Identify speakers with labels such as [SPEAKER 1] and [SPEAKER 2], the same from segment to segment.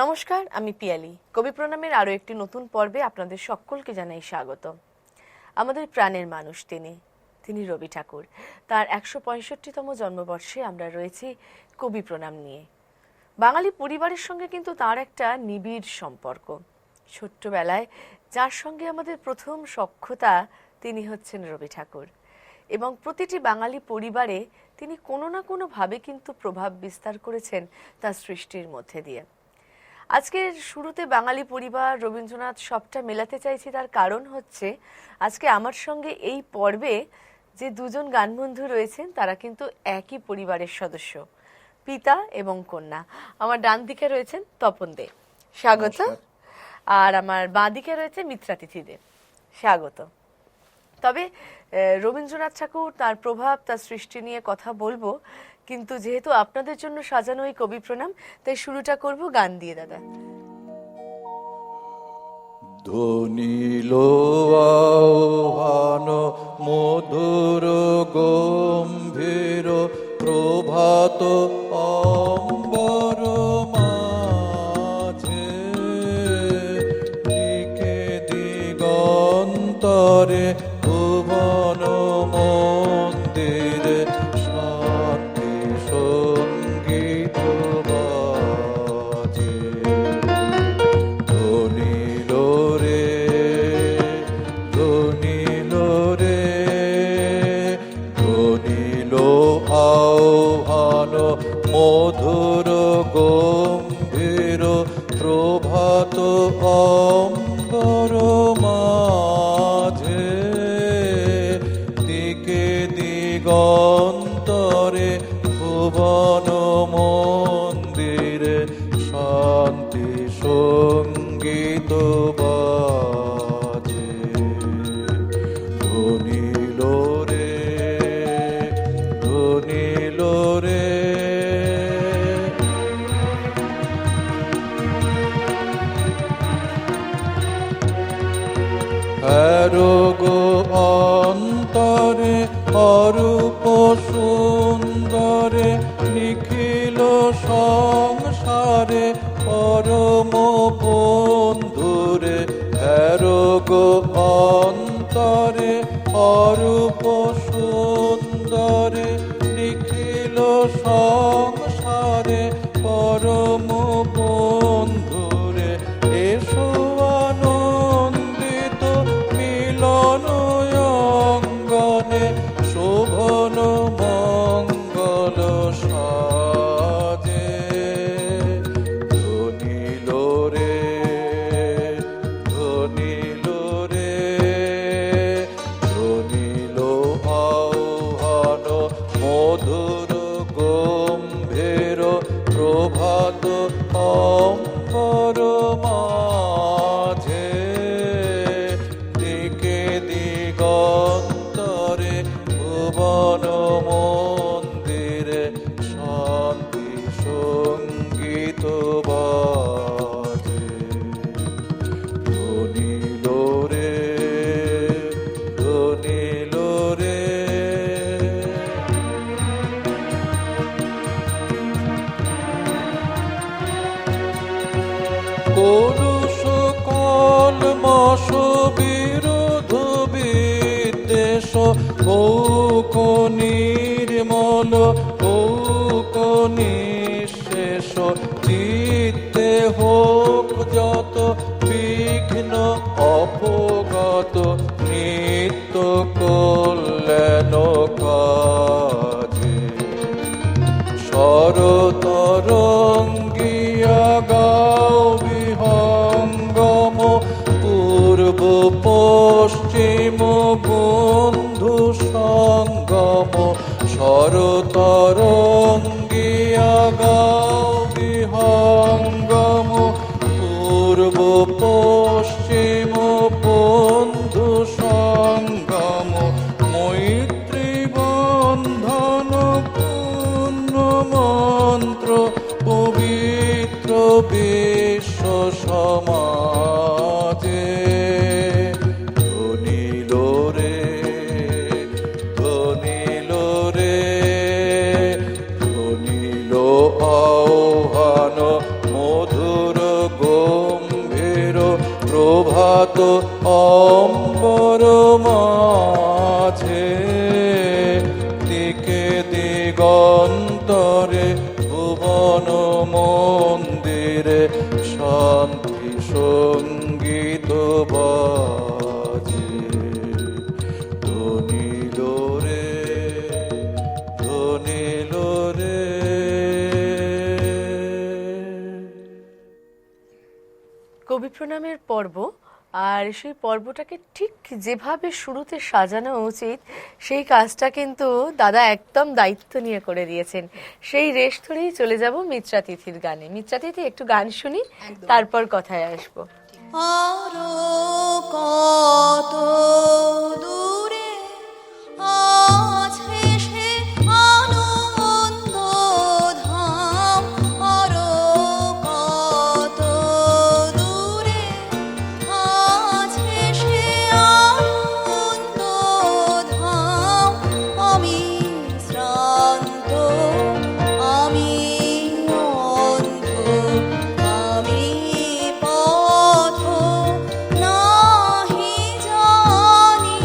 [SPEAKER 1] নমস্কার, আমি পিয়ালি। কবি প্রণামের আরো একটি নতুন পর্বে আপনাদের সকলকে জানাই স্বাগত। আমাদের প্রাণের মানুষ তিনি রবি ঠাকুর। তার ১৬৫তম জন্মবর্ষে আমরা রয়েছি কবি প্রণাম নিয়ে। বাঙালি পরিবারের সঙ্গে কিন্তু তার একটা নিবিড় সম্পর্ক। ছোট্টবেলায় যার সঙ্গে আমাদের প্রথম সখ্যতা তিনি হচ্ছেন রবি ঠাকুর, এবং প্রতিটি বাঙালি পরিবারে তিনি কোনো না কোনোভাবে কিন্তু প্রভাব বিস্তার করেছেন তার সৃষ্টির মধ্যে দিয়ে। আজকের শুরুতে বাঙালি পরিবার, রবীন্দ্রনাথ সবটা মেলাতে চাইছি, তার কারণ হচ্ছে আজকে আমার সঙ্গে এই পর্বে যে দুজন গানবন্ধু রয়েছেন তারা কিন্তু একই পরিবারের সদস্য, পিতা এবং কন্যা। আমার ডান দিকে রয়েছেন তপন দে, স্বাগত। আর আমার বাঁ দিকে রয়েছে মিত্রাতিথি দে, স্বাগত। তবে রবীন্দ্রনাথ ঠাকুর, তার প্রভাব, তার সৃষ্টি নিয়ে কথা বলবো, কিন্তু যেহেতু আপনাদের জন্য সাজানো এই কবি প্রণাম, তাই শুরুটা করব গান দিয়ে। দাদা
[SPEAKER 2] ধ্বনিল আহ্বান মধুর গম্ভীর প্রভাত অম্বর মাঝে, দিকে দিগন্তরে ভুবন মন্দিরে শান্তি সঙ্গীত বাজে। ধ্বনিল রে ধ্বনিল রে ধ্বনিল আহ্বান মধুর গম্ভীর প্রভাত অম্বর মাঝে, দিকে দিগন্তরে ভুবন মন্দিরে শান্তি সঙ্গীত বাজে। ধ্বনিল রে ধ্বনিল রে গো অন্তরে অরূপ সুন্দরে নিখিল সংসারে পরম বন্ধুরে। গো অন্তরে অরূপ সুন্দরে নিখিল সংসারে পরম বন্ধুরে। এসো আনন্দিত মিলন অঙ্গনে শোভন মঙ্গল সাজে। ধ্বনিল রে ধ্বনিল রে ধ্বনিল আহ্বান মধুর গম্ভীর প্রভাত অম্বর মাঝে, দিকে দিগন্তরে ভুবন মন্দিরে শান্তি সঙ্গীত বাজে। ধ্বনিল রে ধ্বনিল রে কলুষ কলমশ বিরোধ বিদ্বেষ ভৌক নির্মল ভৌক নিঃশেষ, চিত্তে হোক যত বিঘ্ন অপগত নিত্য কল্যাণ কাজে। শরতরঙ্গিয়া গাও বিহঙ্গম পূর্ব পশ্চিম বন্ধু সঙ্গম। শরতরঙ্গিয়া গাও বিহঙ্গম পূর্ব পশ্চিম বন্ধু সঙ্গম। মৈত্রী বন্ধন পূর্ণ মন্ত্র পবিত্র বিশ্ব সমাজে। ধ্বনিল রে ধ্বনিল রে ধ্বনিল আহ্বান মধুর বন মন্দিরে শান্তি সঙ্গীত বাজে। ধ্বনিল রে, ধ্বনিল রে।
[SPEAKER 1] কবি প্রণামের পর্ব, আর সেই পর্বটাকে ঠিক যেভাবে শুরুতে সাজানো উচিত সেই কাজটা কিন্তু দাদা একদম দায়িত্ব নিয়ে করে দিয়েছেন। সেই রেশ ধরেই চলে যাব মিত্রা তিথির গানে। মিত্রা তিথি, একটু গান শুনি, তারপর কথায় আসবো।
[SPEAKER 3] আরো কত দূরে আছে সে আনন্দ ধাম, আরো কত দূরে আছে সে আনন্দ ধাম। আমি শ্রান্ত, আমি অন্ধ, আমি পথ নাহি জানি,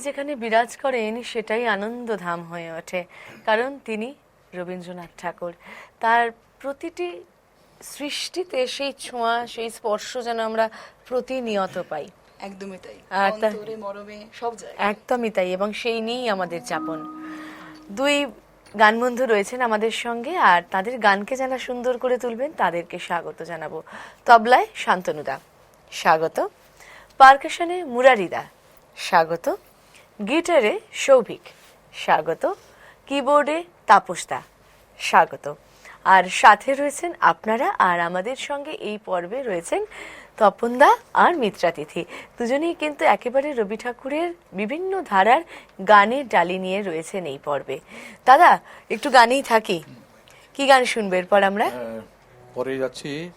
[SPEAKER 1] যেখানে বিরাজ করেন সেটাই আনন্দধাম হয়ে ওঠে, কারণ তিনি রবীন্দ্রনাথ ঠাকুর। তার প্রতিটি সৃষ্টিতে সেই ছোঁয়া, সেই স্পর্শ যেন আমরা প্রতিনিয়ত পাই।
[SPEAKER 3] একদমই তাই,
[SPEAKER 1] আর তা-
[SPEAKER 3] অন্তরে মরমে সব জায়গায়।
[SPEAKER 1] একদমই তাই, এবং সেই নিয়েই আমাদের যাপন। দুই গানবন্ধু রয়েছেন আমাদের সঙ্গে, আর তাদের গানকে যারা সুন্দর করে তুলবেন তাদেরকে স্বাগত জানাবো। তবলায় শান্তনুদা, স্বাগত। পারকাশনে মুরারিদা, স্বাগত। গিটারে সৌভিক, স্বাগত। কিবোর্ডে তাপসদা, স্বাগত। আর সাথে রয়েছেন আপনারা, আর আমাদের সঙ্গে এই পর্বে রয়েছেন তপনদা আর মিত্রাতিথি। দুজনেই কিন্তু একেবারে রবি ঠাকুরের বিভিন্ন ধারার গানের ডালি নিয়ে রয়েছেন এই পর্বে। দাদা, একটু গানেই থাকি, কি গান শুনবে এরপর আমরা?
[SPEAKER 2] পরে যাচ্ছি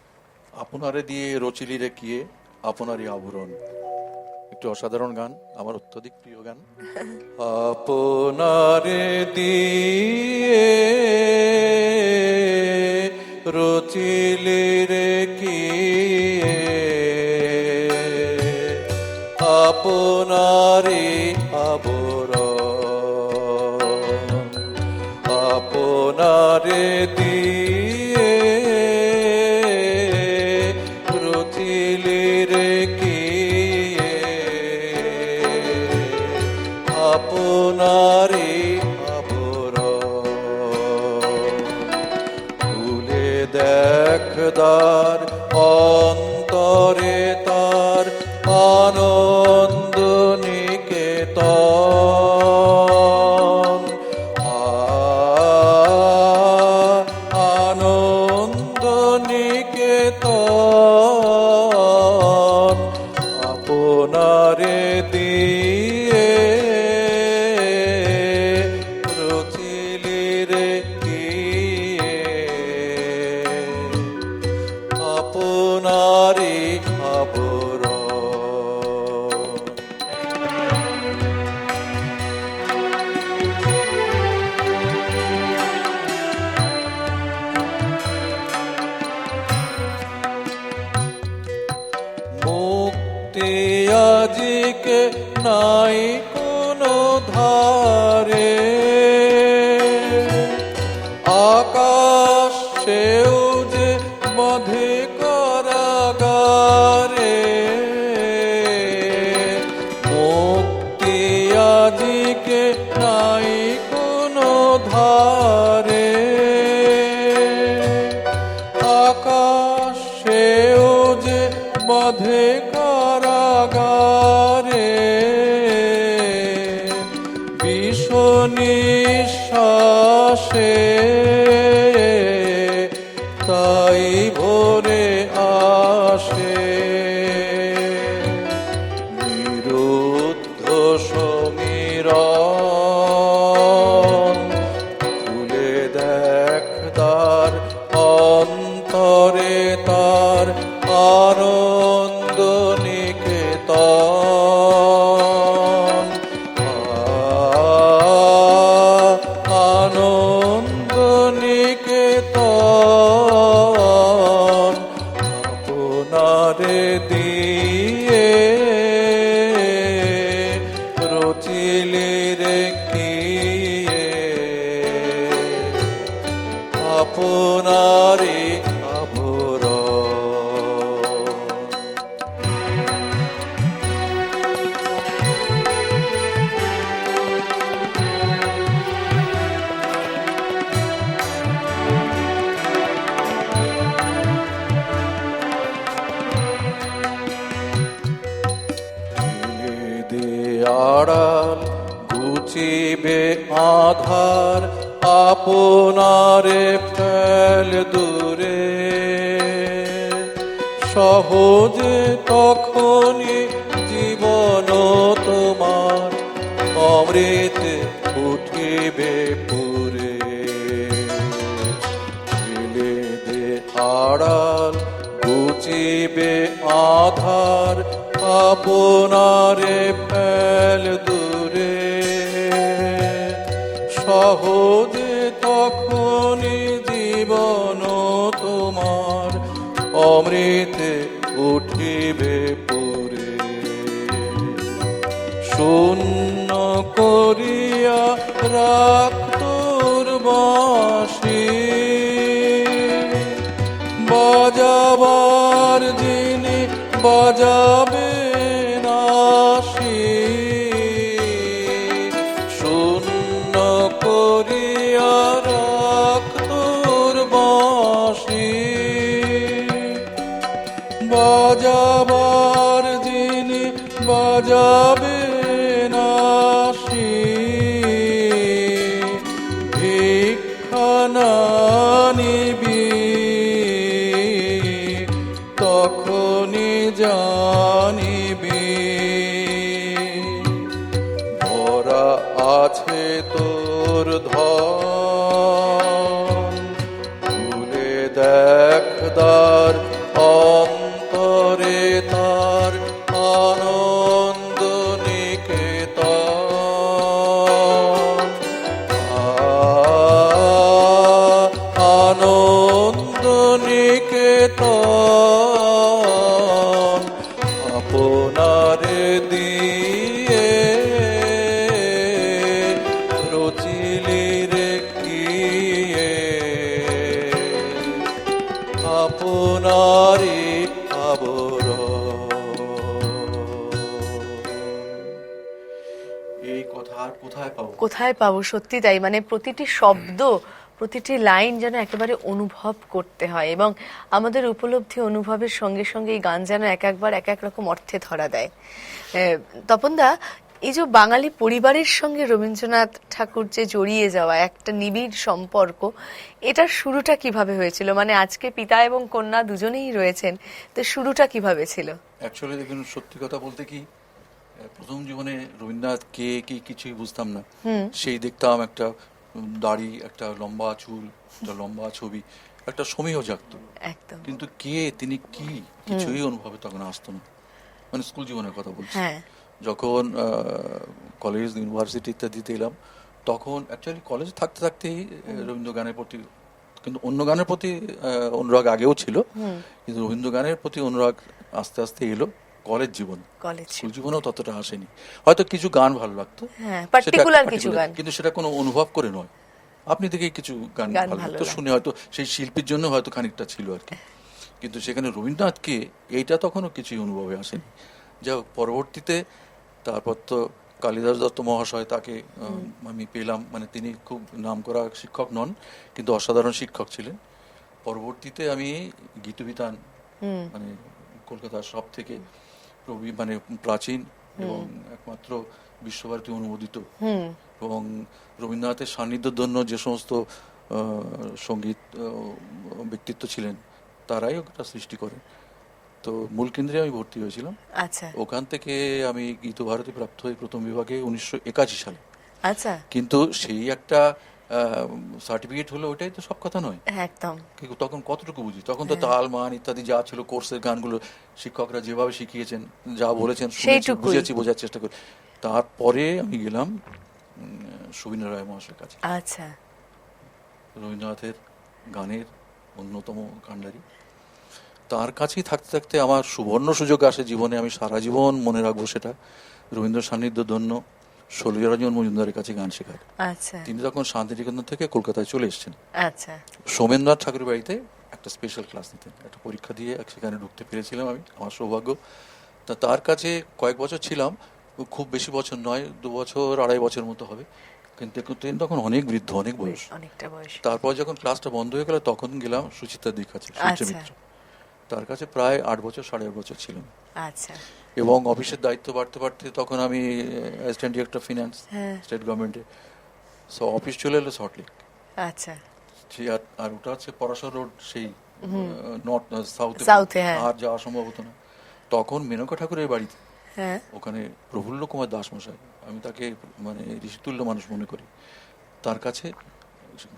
[SPEAKER 2] আপনারে দিয়ে রচিলি রে কিয়ে আপনারই আবরণ, একটু অসাধারণ গান, আমার অত্যধিক প্রিয় গান। আপনারে দিয়ে রচিলি রে কিয়ে আপনারই আবরণ, আপনারে দিয়ে রচিলি রে কিয়ে আপনারই আবরণ, খুলে দেখদার অন্তরে তার আনন্দ নিকেতন, আনন্দ নিকেতন, আপনারে দিয়ে রচিলি রে কিয়ে আপনারই আবরণ। মুক্তি আজিকে নাই কোনো ধারে, আকাশ সেও যে বাঁধে কারাগারে, মুক্তি আজিকে নাই কোনো ধারে, আকাশ সেও যে বাঁধে কারাগারে, বিষ নিঃশ্বাসে তাই ভোরে আসে, নিরুদ্ধ সমীরণ, খুলে দেখদার অন্তরে তার আনন্দ নিকেতন, আনন্দ নিকেতন, আপনারে দিয়ে রচিলি রে কিয়ে আপনারই আবরণ। দে আড়াল ঘুচিবে আধার, আপনারে ফেল দূরে, সহজে তখনই জীবন তোমার অমৃতে উঠিবে পুরে, ঠেলে দে আড়াল ঘুচিবে আধার, আপনারে ফেল দূরে, সহজে তখনই জীবন তোমার অমৃতে উঠিবে পুরে, শূন্য করিয়া রাখ তোর বাঁশি, বাজাবার যিনি বাজাবে নাশি, শূন্য করিয়া রাখ তোর বাঁশি, বাজাবার যিনি বাজাবে নাশি, ভিক্ষা না নিবি তখনই জানিবি, ভরা আছে তোর ধন, খুলে দেখ দ্বার অন্তরে তার আনন্দ নিকেতন, আনন্দ নিকেতন, আপনারে দিয়ে রচিলি রে কিয়ে, আপনারে এই কথা আর কোথায় পাবো?
[SPEAKER 1] কোথায় পাবো? সত্যি তাই, মানে প্রতিটি শব্দ, প্রতিটি লাইন যেন একেবারে অনুভব করতে হয়, এবং আমাদের উপলব্ধি অনুভবের সঙ্গে সঙ্গে এই গান যেন এক একবার এক এক রকম অর্থে ধরা দেয়। তপনদা, এই যে বাঙালি পরিবারের সঙ্গে রবীন্দ্রনাথ ঠাকুর যে জড়িয়ে যাওয়া একটা নিবিড় সম্পর্ক, এটার শুরুটা কিভাবে হয়েছিল? মানে আজকে পিতা এবং কন্যা দুজনেই রয়েছেন, তো শুরুটা কিভাবে ছিল?
[SPEAKER 2] অ্যাকচুয়ালি দেখুন, সত্যি কথা বলতে কি, প্রথম জীবনে রবীন্দ্রনাথ কে কি কিছুই বুঝতাম না। সেই দেখতাম একটা দাড়ি, একটা লম্বা চুল, একটা লম্বা ছবি, একটা সমীহ জাগতো,
[SPEAKER 1] একদম।
[SPEAKER 2] কিন্তু কে তিনি কি কিছুই অনুভবে তখন আসতো না। মানে স্কুল জীবনের কথা বলছি।
[SPEAKER 1] হ্যাঁ,
[SPEAKER 2] যখন কলেজ, ইউনিভার্সিটি ইত্যাদিতে এলাম, তখন অ্যাকচুয়ালি কলেজে থাকতে থাকতেই রবীন্দ্র গানের প্রতি, কিন্তু অন্য গানের প্রতি অনুরাগ আগেও ছিল, কিন্তু রবীন্দ্র গানের প্রতি অনুরাগ আস্তে আস্তে এলো কলেজ জীবনে।
[SPEAKER 1] কলেজ
[SPEAKER 2] স্কুল জীবনেও ততটা আসেনি। হয়তো কিছু গান ভালো লাগতো,
[SPEAKER 1] হ্যাঁ,
[SPEAKER 2] সেটা
[SPEAKER 1] পার্টিকুলার কিছু
[SPEAKER 2] particular,
[SPEAKER 1] গান।
[SPEAKER 2] কিন্তু সেটা কোনো অনুভব করে নয়। আপনি দেখেই কিছু গান
[SPEAKER 1] গান
[SPEAKER 2] ভালো
[SPEAKER 1] ভালো
[SPEAKER 2] লাগতো,
[SPEAKER 1] লাগে।
[SPEAKER 2] শুনে হয়তো সেই শিল্পীর জন্য হয়তো খানিকটা ছিল আর কি, কিন্তু সেখানে রবীন্দ্রনাথকে এইটা তখনও কিছুই অনুভবে আসেনি। যা হোক, পরবর্তীতে তারপর তো কালিদাস দত্ত মহাশয়, তাকে আমি পেলাম। মানে তিনি খুব নামকরা শিক্ষক নন, কিন্তু অসাধারণ শিক্ষক ছিলেন। পরবর্তীতে আমি গীতবিতান, মানে কলকাতার সব থেকে মানে প্রাচীন এবং একমাত্র বিশ্বভারতী অনুমোদিত এবং রবীন্দ্রনাথের সান্নিধ্যের জন্য যে সমস্ত সঙ্গীত ব্যক্তিত্ব ছিলেন, তারাই ওটা সৃষ্টি করে। তো মূল কেন্দ্রে আমি ভর্তি হয়েছিলাম।
[SPEAKER 1] আচ্ছা
[SPEAKER 2] ওখান থেকে আমি গীতভারতী প্রাপ্ত হই প্রথম বিভাগে 1981 সালে।
[SPEAKER 1] আচ্ছা,
[SPEAKER 2] কিন্তু সেই একটা সার্টিফিকেট হলো, ওইটাই তো সব কথা নয়।
[SPEAKER 1] একদম।
[SPEAKER 2] কিন্তু তখন কতটুকু বুঝি, তখন তো তাল মান ইত্যাদি যা ছিল, কোর্সের গানগুলো শিক্ষকরা যেভাবে শিখিয়েছেন, যা বলেছেন শুনেছি,
[SPEAKER 1] সেইটুকুই।
[SPEAKER 2] বুঝেছি, বোঝার চেষ্টা করি। তারপরে আমি গেলাম সুবীন রায় মহাশয়ের কাছে,
[SPEAKER 1] আচ্ছা,
[SPEAKER 2] রবীন্দ্রনাথের গানের অন্যতম কাণ্ডারি। তার কাছেই থাকতে থাকতে আমার সুবর্ণ সুযোগ আসে জীবনে, আমি সারা জীবন মনে রাখবো সেটা, রবীন্দ্র সান্নিধ্য ধন্য শৈলজরঞ্জন মজুমদারের কাছে গান শেখার।
[SPEAKER 1] আচ্ছা,
[SPEAKER 2] তিনি তখন শান্তিনিকেতন থেকে কলকাতায় চলে এসেছেন।
[SPEAKER 1] আচ্ছা,
[SPEAKER 2] সোমেন্দ্রনাথ ঠাকুরের বাড়িতে একটা স্পেশাল ক্লাস নিতেন। একটা পরীক্ষা দিয়ে সেখানে ঢুকতে পেরেছিলাম আমি, আমার সৌভাগ্য। তার কাছে কয়েক বছর ছিলাম, খুব বেশি বছর নয়, 2 বছর 2.5 বছর মতো হবে, কিন্তু তিনি তখন অনেক বৃদ্ধ, অনেক বয়স।
[SPEAKER 1] অনেকটা বয়স।
[SPEAKER 2] তারপর যখন ক্লাসটা বন্ধ হয়ে গেল, তখন গেলাম সুচিত্রাদির কাছে, সূর্য
[SPEAKER 1] আচ্ছা।
[SPEAKER 2] মিত্র। তার কাছে প্রায় 8 বছর 8.5 বছর ছিলাম।
[SPEAKER 1] আচ্ছা,
[SPEAKER 2] এবং অফিসের দায়িত্ব বাড়তে বাড়তে তখন আমি অ্যাসিস্ট্যান্ট ডিরেক্টর ফিনান্স,
[SPEAKER 1] হ্যাঁ।
[SPEAKER 2] স্টেট গভর্নমেন্টে। সো অফিস চলে এলো সল্টলেক।
[SPEAKER 1] আচ্ছা,
[SPEAKER 2] আর ওটা হচ্ছে পরাশর রোড, সেই নর্থ সাউথে,
[SPEAKER 1] সাউথে, হ্যাঁ।
[SPEAKER 2] আর যাওয়া সম্ভব হতো না। তখন মেনকা ঠাকুরের বাড়িতে,
[SPEAKER 1] হ্যাঁ,
[SPEAKER 2] ওখানে প্রফুল্ল কুমার দাস মশাই, আমি তাকে মানে ঋষিতুল্য মানুষ মনে করি, তার কাছে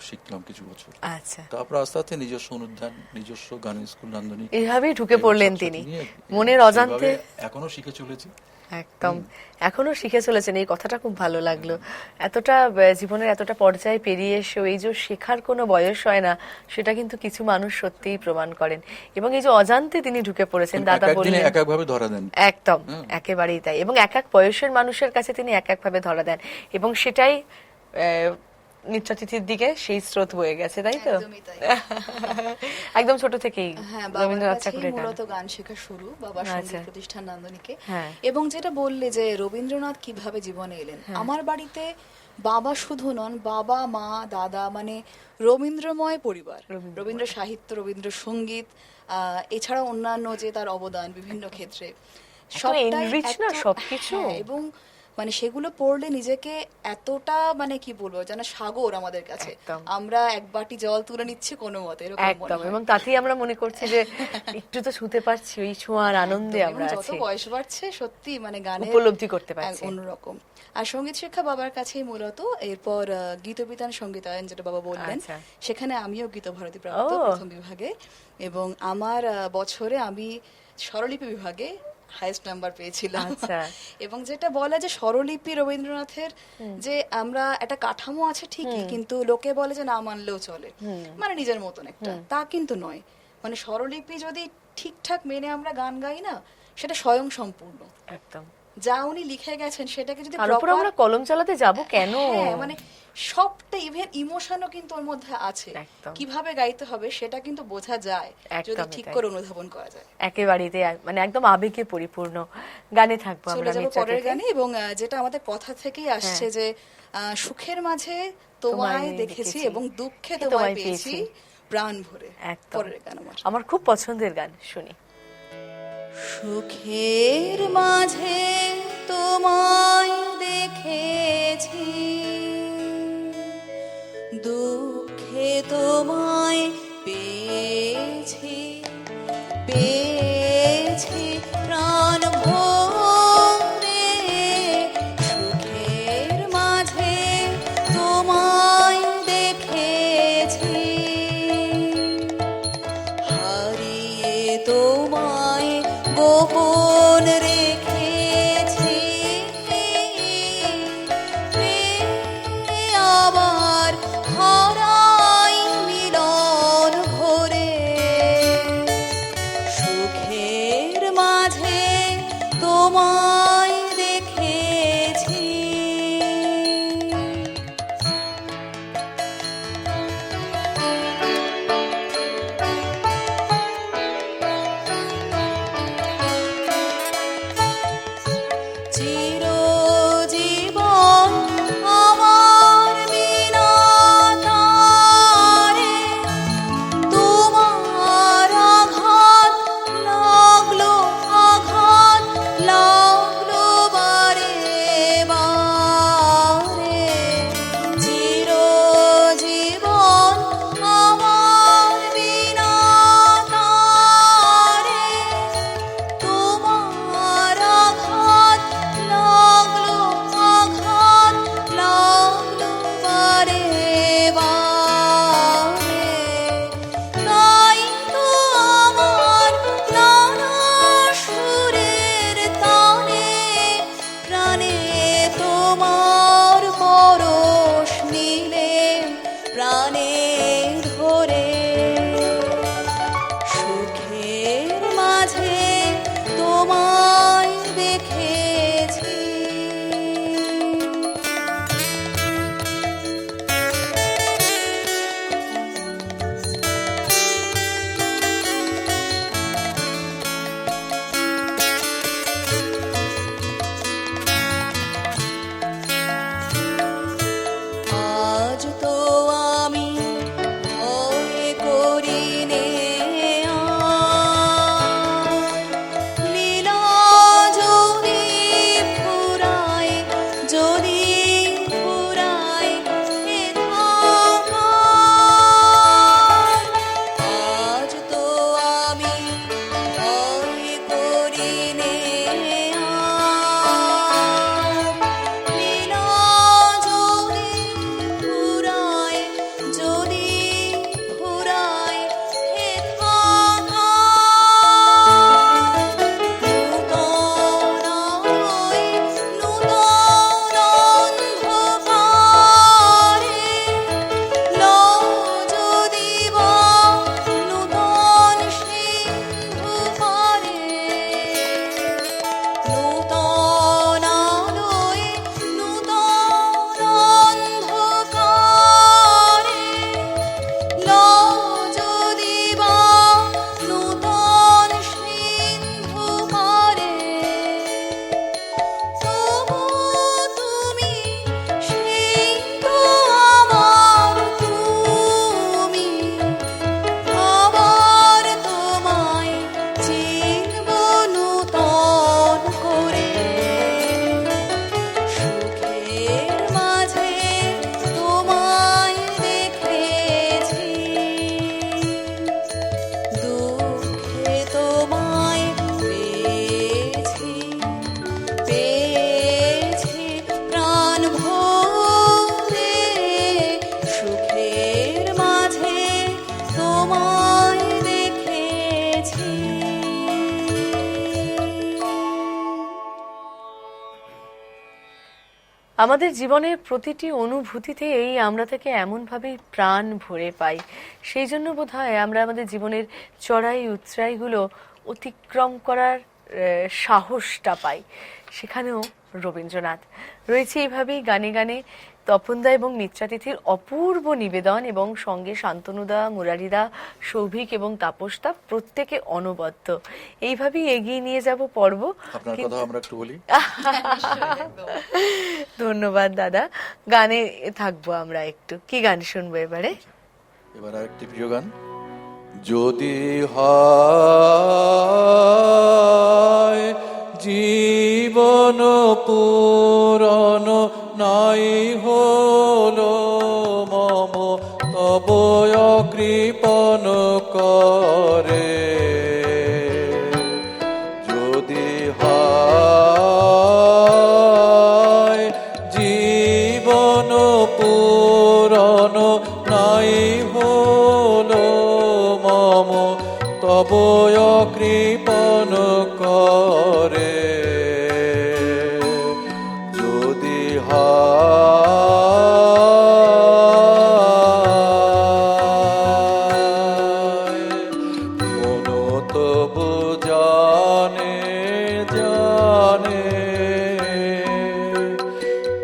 [SPEAKER 2] শিখলাম কিছু বছর।
[SPEAKER 1] আচ্ছা,
[SPEAKER 2] তারপর আস্তে আস্তে নিজস্ব অনুধ্যান, নিজস্ব গানের স্কুল নান্দনিক,
[SPEAKER 1] এইভাবেই ঢুকে
[SPEAKER 2] এবং
[SPEAKER 1] পড়লেন
[SPEAKER 2] ছাত্রছাত্রী
[SPEAKER 1] তিনি
[SPEAKER 2] নিয়ে
[SPEAKER 1] মনের অজান্তে।
[SPEAKER 2] সেইভাবে এখনো শিখে চলেছি।
[SPEAKER 1] একদম, এখনো শিখে চলেছেন, এই কথাটা খুব ভালো লাগলো। এতটা জীবনের এতটা পর্যায়ে পেরিয়ে এসেও এই যে শেখার কোনো বয়স হয় না, সেটা কিন্তু কিছু মানুষ সত্যিই প্রমাণ করেন। এবং এই যে অজান্তে তিনি ঢুকে পড়েছেন, দাদা
[SPEAKER 2] এক একদিনে
[SPEAKER 1] বললেন,
[SPEAKER 2] এক একভাবে ধরা দেন।
[SPEAKER 1] একদম
[SPEAKER 2] হুম।
[SPEAKER 1] একেবারেই তাই। এবং এক এক বয়সের মানুষের কাছে তিনি এক এক ভাবে ধরা দেন, এবং সেটাই নৃত্যতিথির দিকে সেই স্রোত বয়ে গেছে, তাই তো?
[SPEAKER 3] একদমই তাই।
[SPEAKER 1] একদম ছোট থেকেই
[SPEAKER 3] হ্যাঁ, বাবার
[SPEAKER 1] রবীন্দ্রনাথ
[SPEAKER 3] কাছেই
[SPEAKER 1] ঠাকুরের গান।
[SPEAKER 3] মূলত গান শেখা শুরু, বাবার
[SPEAKER 1] আচ্ছা।
[SPEAKER 3] সঙ্গীত প্রতিষ্ঠান নান্দনিকে।
[SPEAKER 1] হ্যাঁ।
[SPEAKER 3] এবং যেটা বললে যে রবীন্দ্রনাথ কিভাবে জীবনে এলেন, আমার বাড়িতে বাবা শুধু নন, বাবা, মা, দাদা, মানে রবীন্দ্রময় পরিবার। রবীন্দ্র সাহিত্য, রবীন্দ্র সঙ্গীত, এছাড়া অন্যান্য যে তার অবদান বিভিন্ন ক্ষেত্রে,
[SPEAKER 1] enrich না সবকিছু।
[SPEAKER 3] হ্যাঁ, এবং মানে সেগুলো পড়লে নিজেকে এতটা, মানে কি বলবো, যেন সাগর আমাদের কাছে,
[SPEAKER 1] একদম।
[SPEAKER 3] আমরা এক বাটি জল তুলে নিচ্ছি কোনো মতে, এরকম মনে
[SPEAKER 1] একদম,
[SPEAKER 3] হয়।
[SPEAKER 1] এবং তাতেই আমরা মনে করছি যে একটু তো ছুঁতে পারছি, ওই ছোঁয়ার আনন্দে
[SPEAKER 3] এবং
[SPEAKER 1] আমরা
[SPEAKER 3] যত
[SPEAKER 1] আছি,
[SPEAKER 3] বয়স বাড়ছে সত্যি মানে গানের
[SPEAKER 1] উপলব্ধি করতে পারছি।
[SPEAKER 3] অন্যরকম। আর সঙ্গীত শিক্ষা বাবার কাছেই মূলত, এরপর গীতবিতান সঙ্গীতায়ন যেটা বাবা বললেন,
[SPEAKER 1] আচ্ছা।
[SPEAKER 3] সেখানে আমিও গীতভারতী প্রাপ্ত
[SPEAKER 1] ও।
[SPEAKER 3] প্রথম বিভাগে, এবং আমার বছরে আমি স্বরলিপি বিভাগে হাইয়েস্ট নাম্বার পেয়েছিলাম।
[SPEAKER 1] আচ্ছা।
[SPEAKER 3] এবং যেটা বলে যে স্বরলিপি রবীন্দ্রনাথের যে আমরা একটা কাঠামো আছে ঠিকই, কিন্তু লোকে বলে যে না মানলেও চলে, মানে নিজের মতন একটা, তা কিন্তু নয়। মানে স্বরলিপি যদি ঠিকঠাক মেনে আমরা গান গাই না, সেটা স্বয়ং সম্পূর্ণ।
[SPEAKER 1] একদম,
[SPEAKER 3] যা উনি লিখে গেছেন সেটাকে যদি
[SPEAKER 1] তার উপর
[SPEAKER 3] proper-
[SPEAKER 1] আমরা কলম চালাতে যাব কেন?
[SPEAKER 3] হ্যাঁ, মানে সবটা, ইভেন ইমোশনও কিন্তু ওর মধ্যে আছে।
[SPEAKER 1] একদম।
[SPEAKER 3] কিভাবে গাইতে হবে সেটা কিন্তু বোঝা যায় যদি
[SPEAKER 1] একদমই
[SPEAKER 3] ঠিক
[SPEAKER 1] তাই।
[SPEAKER 3] করে অনুধাবন করা যায়।
[SPEAKER 1] একেবারেই তাই, মানে একদম আবেগে পরিপূর্ণ। গানে থাকবো
[SPEAKER 3] চলে
[SPEAKER 1] আমরা
[SPEAKER 3] যাবো
[SPEAKER 1] মিত্রা
[SPEAKER 3] পরের
[SPEAKER 1] থেকে।
[SPEAKER 3] গানে, এবং যেটা আমাদের কথা থেকেই আসছে যে সুখের মাঝে তোমায় দেখেছি এবং দুঃখে তোমায় পেয়েছি প্রাণ ভরে।
[SPEAKER 1] একদম।
[SPEAKER 3] পরের গান
[SPEAKER 1] আমার খুব পছন্দের গান, শুনি।
[SPEAKER 3] সুখের মাঝে তোমায় দেখেছি, দুঃখে তোমায় পেয়েছি, পেয়েছি প্রাণ ভরে। সুখের মাঝে তোমায় দেখেছি, হারিয়ে তোমায় গোপন রেখেছি, পেয়ে আবার হারাই মিলন ভরে।
[SPEAKER 1] আমাদের জীবনের প্রতিটি অনুভূতিতেই আমরা তাকে এমনভাবেই প্রাণ ভরে পাই। সেই জন্য বোধহয় আমরা আমাদের জীবনের চড়াই উৎরাইগুলো অতিক্রম করার সাহসটা পাই। সেখানেও রবীন্দ্রনাথ রয়েছে। এইভাবেই গানে গানে তপনদা এবং মিত্রাতিথির অপূর্ব নিবেদন, এবং সঙ্গে শান্তনুদা, মুরারিদা, সৌভিক এবং তাপসদা প্রত্যেকে অনবদ্য। এইভাবেই এগিয়ে নিয়ে যাব পর্ব।
[SPEAKER 2] আপনার কথা আমরা একটু বলি।
[SPEAKER 1] ধন্যবাদ দাদা। গানে থাকবো আমরা একটু। কি গান শুনবো এবারে?
[SPEAKER 2] এবার আরেকটি প্রিয় গান, যদি হয় জীবন পুরন নাই হলো মম তব কৃপণ করে, যদি হয় জীবন পুরন নাই হলো মম তব কৃপণ করে, যদি হয় মন তবু জানে জানে,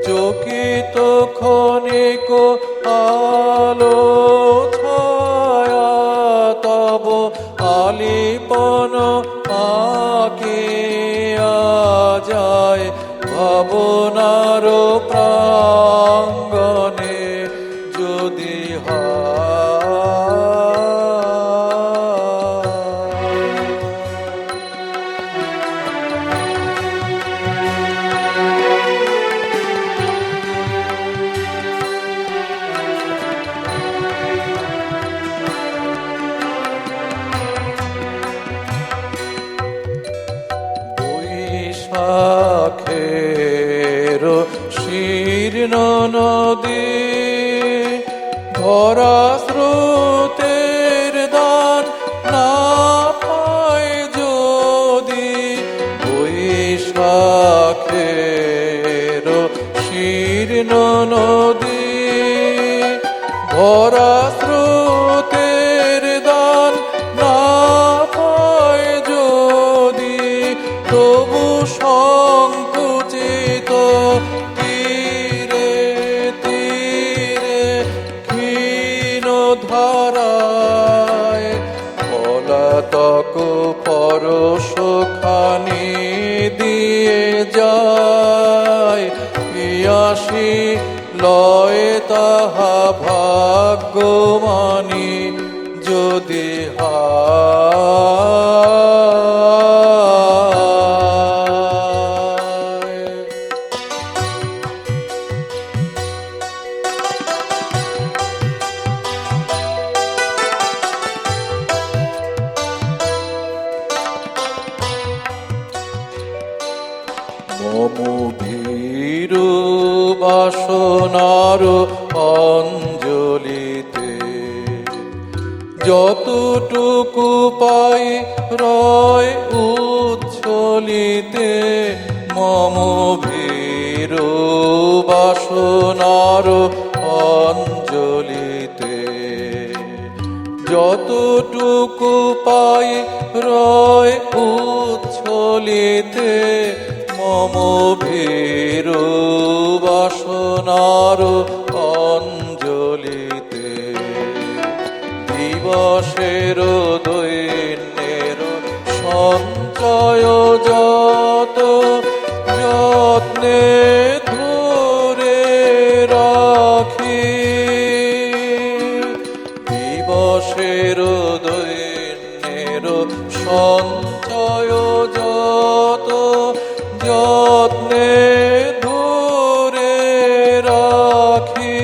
[SPEAKER 2] চকিত ক্ষণিক আলো ছায়া তব আলিপন আকিয়া যায় ভাবনার প্রাঙ্গণে, যদি বৈশাখের শীর্ণ নদী ধরা স্রোতের দান না পায় যদি, বৈশাখের শীর্ণ নদী ধরা স্রোতের দান না পায় যদি, তবু সংকুচিত তীরে তীরে ক্ষীণ ধারায় পলাতক পরশখানি দিয়ে যায়, পিয়াসী লয় তাহা ভাগ্যমানি, যদি মম ভীরু বাসনার অঞ্জলিতে যতটুকু পাই রয় উচ্ছলিতে, মম ভীরু বাসনার অঞ্জলিতে যতটুকু পাই রয় উচ্ছলিতে, মম ভীরু বাসনার অঞ্জলিতে, দিবসের দৈন্যের সঞ্চয় যত যত্নে ধরে রাখি, দিবসের দৈন্যের সঞ্চয় যত যত্নে ধরে রাখি,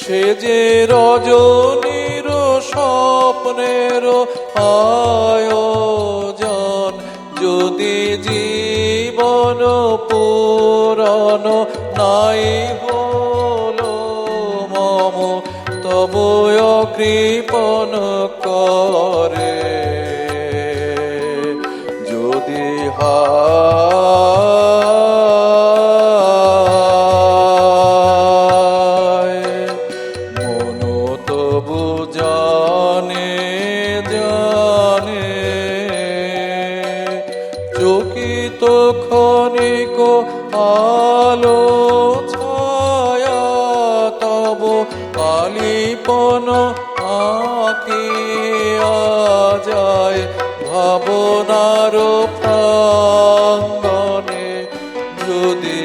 [SPEAKER 2] সে যে রজনীর স্বপ্নের আয়োজন, যদি জীবন পুরন নাই হলো মম তব কৃপণ করে, যদি হয় তবু জানে জানে চকিত ক্ষণিক আলো ছায়া তব আলিপন আঁকিয়া যায় ভাবনার প্রাঙ্গণে যদি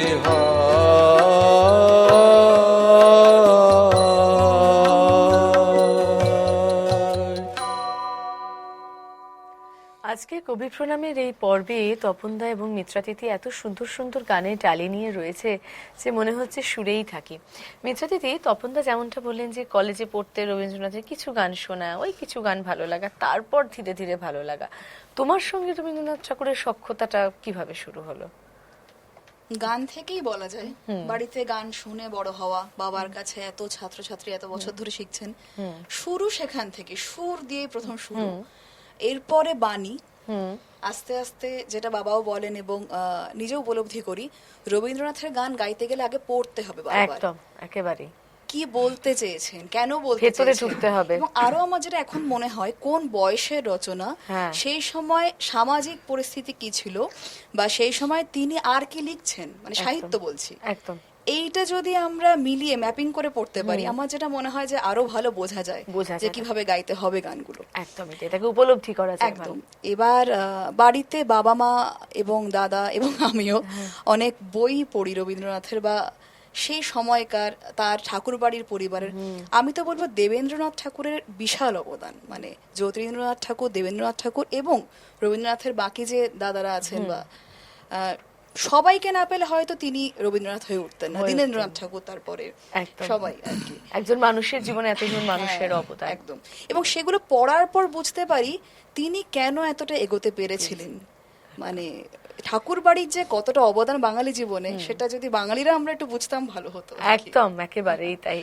[SPEAKER 1] আজকে কবি প্রণামের এই পর্বে তপনদা এবং মিত্রাতিথি এত সুন্দর সুন্দর গানের ডালি নিয়ে রয়েছে যে মনে হচ্ছে সুরেই থাকি। মিত্রাতিথি, তপনদা যেমনটা বললেন যে কলেজে পড়তে রবীন্দ্রনাথের কিছু গান শোনা, ওই কিছু গান ভালো লাগা, তারপর ধীরে ধীরে ভালো লাগা। তোমার সঙ্গে রবীন্দ্রনাথ ঠাকুরের সখ্যতাটা কিভাবে শুরু হলো?
[SPEAKER 3] গান থেকেই বলা যায়। বাড়িতে গান শুনে বড় হওয়া, বাবার কাছে এত ছাত্রছাত্রী এত বছর ধরে শিখছেন, শুরু সেখান থেকে, সুর দিয়ে প্রথম শুরু, এরপরে বাণী, আস্তে আস্তে যেটা বাবাও বলেন এবং নিজেও উপলব্ধি করি, রবীন্দ্রনাথের গান গাইতে গেলে আগে পড়তে হবে বারবার।
[SPEAKER 1] একদম, একেবারে
[SPEAKER 3] কি বলতে চেয়েছেন, কেন বলতে
[SPEAKER 1] ভেতরে
[SPEAKER 3] চেয়েছেন।
[SPEAKER 1] ঢুকতে হবে।
[SPEAKER 3] এবং আরো আমার যেটা এখন মনে হয়, কোন বয়সের রচনা,
[SPEAKER 1] হ্যাঁ।
[SPEAKER 3] সেই সময় সামাজিক পরিস্থিতি কি ছিল, বা সেই সময় তিনি আর কি লিখছেন, মানে সাহিত্য বলছি,
[SPEAKER 1] একদম
[SPEAKER 3] এইটা যদি আমরা মিলিয়ে ম্যাপিং করে পড়তে পারি, আমার যেটা মনে হয় যে আরো ভালো বোঝা যায় যে কিভাবে গাইতে হবে গানগুলো।
[SPEAKER 1] একদমই, এটাকে উপলব্ধি করা যায়
[SPEAKER 3] একদম। এবার বাড়িতে বাবা মা এবং দাদা এবং আমিও অনেক বই পড়ি রবীন্দ্রনাথের, বা সেই সময়কার তার ঠাকুর বাড়ির পরিবারের। আমি তো বলবো দেবেন্দ্রনাথ ঠাকুরের বিশাল অবদান, মানে জ্যোতিরিন্দ্রনাথ ঠাকুর, দেবেন্দ্রনাথ ঠাকুর এবং রবীন্দ্রনাথের বাকি যে দাদারা আছেন, বা সবাইকে না পেলে হয়তো তিনি রবীন্দ্রনাথ হয়ে উঠতেন না, দীনেন্দ্রনাথ ঠাকুর, তারপরে সবাই আর কি।
[SPEAKER 1] একজন মানুষের জীবনে এতজন মানুষের অবদান,
[SPEAKER 3] একদম। এবং সেগুলো পড়ার পর বুঝতে পারি তিনি কেন এতটা এগোতে পেরেছিলেন, মানে ঠাকুর বাড়ির যে কতটা অবদান বাঙালি জীবনে, সেটা যদি বাঙালিরা আমরা একটু বুঝতাম ভালো হতো।
[SPEAKER 1] একদম, একেবারেই তাই।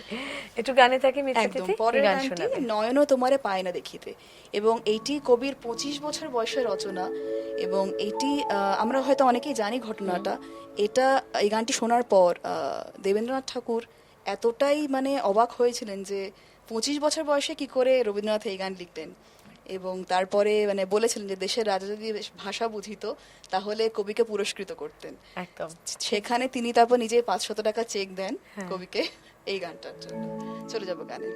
[SPEAKER 1] একটু গানে থাকে
[SPEAKER 3] একদম। পরের গানটি নয়নও তোমারে পায় না দেখিতে, এবং এইটি কবির 25 বছর বয়সের রচনা, এবং এইটি আমরা হয়তো অনেকেই জানি ঘটনাটা। এটা, এই গানটি শোনার পর দেবেন্দ্রনাথ ঠাকুর এতটাই মানে অবাক হয়েছিলেন যে 25 বছর বয়সে কি করে রবীন্দ্রনাথ এই গান লিখতেন, এবং তারপরে মানে বলেছিলেন যে দেশের রাজা যদি ভাষা বুঝিত তাহলে কবিকে পুরস্কৃত করতেন।
[SPEAKER 1] একদম।
[SPEAKER 3] সেখানে তিনি তারপর নিজে 500 টাকা চেক দেন কবিকে এই গানটার জন্য। চলে যাবো গানে।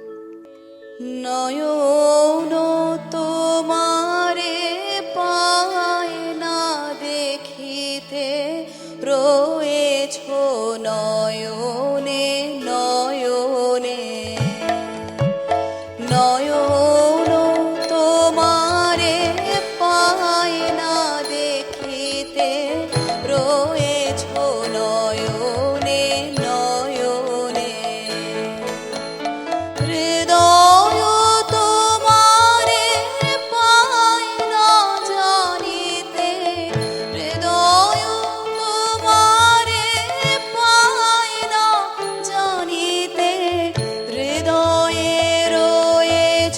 [SPEAKER 3] নয়ন তোমারে পায় না দেখিতে, রয়েছো নয়নে নয়নে, নয়ন তোমারে পায় না দেখিতে, রয়েছো নয়নে নয়নে, হৃদয় তোমারে পায় না জানিতে, হৃদয় তোমারে পায় না জানিতে, হৃদয়ে রয়েছো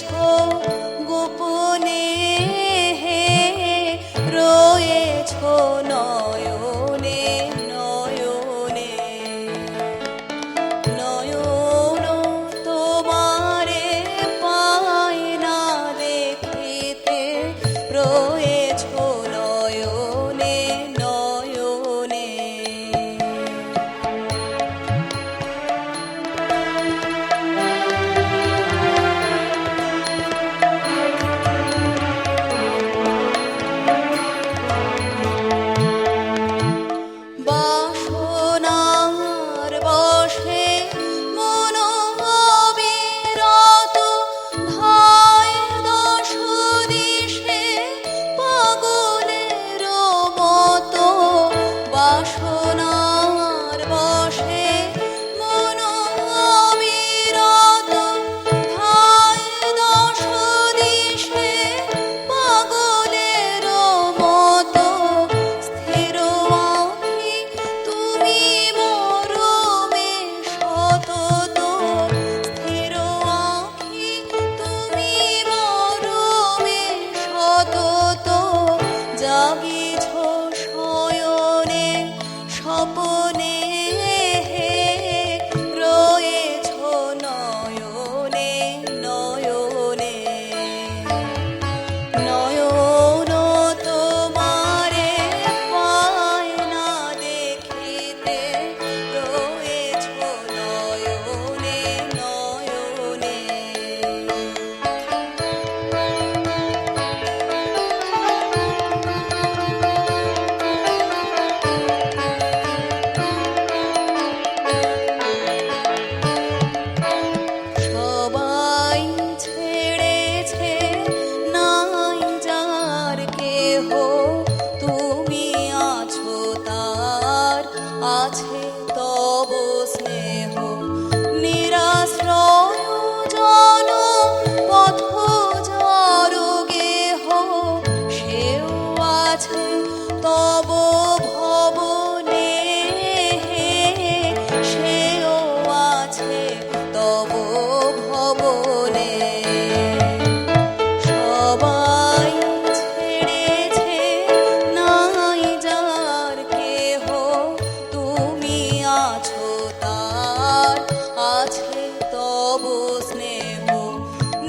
[SPEAKER 3] ভব স্নেহ